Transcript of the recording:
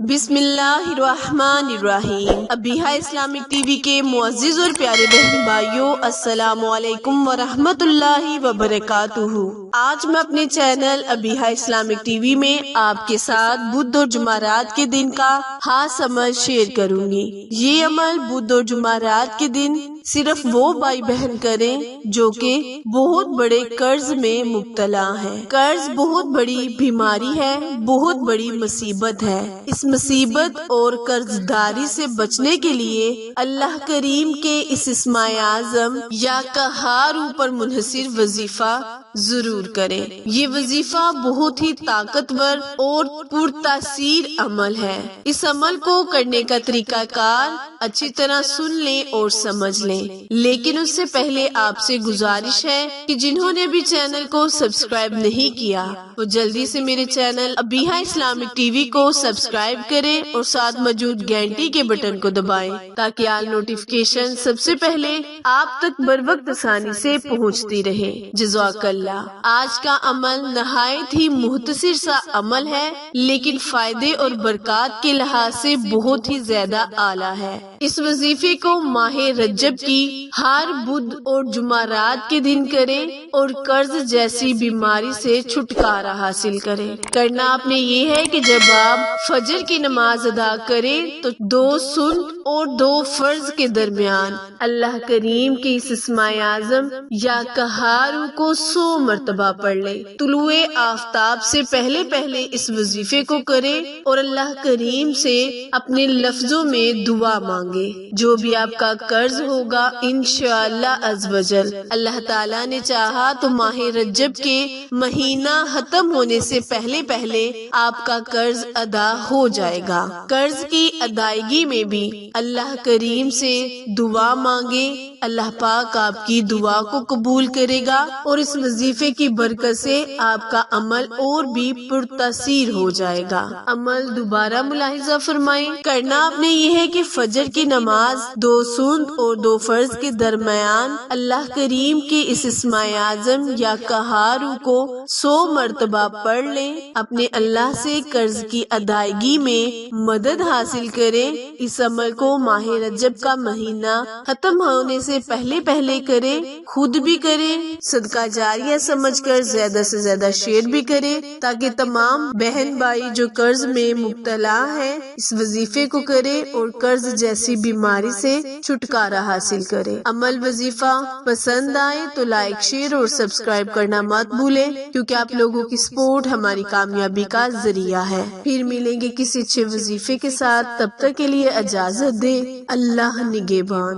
بسم اللہ الرحمن الرحیم۔ ابیہا اسلامک ٹی وی کے معزز اور پیارے بہن بھائیوں، السلام علیکم ورحمۃ اللہ وبرکاتہ۔ آج میں اپنے channel Abiha Islamic T V میں آپ کے ساتھ بدھ اور جمعرات کے دن کا خاص عمل شیئر کروں گی۔ یہ عمل بدھ اور جمعرات کے دن صرف وہ بھائی بہن کریں جو کہ بہت بڑے قرض میں مبتلا ہیں۔ قرض بہت بڑی بیماری ہے، بہت بڑی مصیبت ہے۔ اس مصیبت اور قرض داری سے بچنے کے لیے اللہ کریم کے اس اسم اعظم یا قہار پر منحصر وظیفہ ضرور کریں۔ یہ وظیفہ بہت ہی طاقتور اور پرتاثیر عمل ہے۔ اس عمل کو کرنے کا طریقہ کار اچھی طرح سن لیں اور سمجھ لیں، لیکن اس سے پہلے آپ سے گزارش ہے کہ جنہوں نے ابھی چینل کو سبسکرائب نہیں کیا وہ جلدی سے میرے channel Abiha Islamic T V کو سبسکرائب کریں اور ساتھ موجود گھنٹی کے بٹن کو دبائیں تاکہ آل نوٹیفیکیشن سب سے پہلے آپ تک بروقت آسانی سے پہنچتی رہے۔ جزاک اللہ۔ آج کا عمل نہایت ہی مختصر سا عمل ہے، لیکن فائدے اور برکات کے لحاظ سے بہت ہی زیادہ اعلیٰ ہے۔ اس وظیفے کو ماہ رجب کی ہر بدھ اور جمعرات کے دن کریں اور قرض جیسی بیماری سے چھٹکارا حاصل کریں۔ کرنا آپ نے یہ ہے کہ جب آپ فجر کی نماز ادا کریں تو 2 سنت اور 2 فرض کے درمیان اللہ کریم کے اس اسم اعظم یا قہار کو 100 مرتبہ پڑھ لیں۔ طلوع آفتاب سے پہلے پہلے اس وظیفے کو کریں اور اللہ کریم سے اپنے لفظوں میں دعا مانگیں۔ جو بھی آپ کا قرض ہوگا انشاءاللہ عز وجل اللہ تعالیٰ نے چاہا تو ماہ رجب کے مہینہ ختم ہونے سے پہلے پہلے آپ کا قرض ادا ہو جائے گا۔ قرض کی ادائیگی میں بھی اللہ کریم سے دعا مانگے، اللہ پاک آپ کی دعا کو قبول کرے گا اور اس وظیفے کی برکت سے آپ کا عمل اور بھی پرتاثیر ہو جائے گا۔ عمل دوبارہ ملاحظہ فرمائیں۔ کرنا آپ نے یہ ہے کہ فجر کی نماز 2 سنت اور 2 فرض کے درمیان اللہ کریم کے اس اسم اعظم یا قہار کو 100 مرتبہ پڑھ لیں، اپنے اللہ سے قرض کی ادائیگی میں مدد حاصل کریں۔ اس عمل کو ماہ رجب کا مہینہ ختم ہونے سے پہلے پہلے کریں، خود بھی کریں، صدقہ جاریہ سمجھ کر زیادہ سے زیادہ شیئر بھی کریں تاکہ تمام بہن بھائی جو قرض میں مبتلا ہیں اس وظیفے کو کریں اور قرض جیسی بیماری سے چھٹکارا حاصل کریں۔ عمل وظیفہ پسند آئے تو لائک، شیئر اور سبسکرائب کرنا مت بھولیں، کیونکہ آپ لوگوں کی سپورٹ ہماری کامیابی کا ذریعہ ہے۔ پھر ملیں گے کسی اچھے وظیفے کے ساتھ، تب تک کے لیے اجازت دیں۔ اللہ نگہبان۔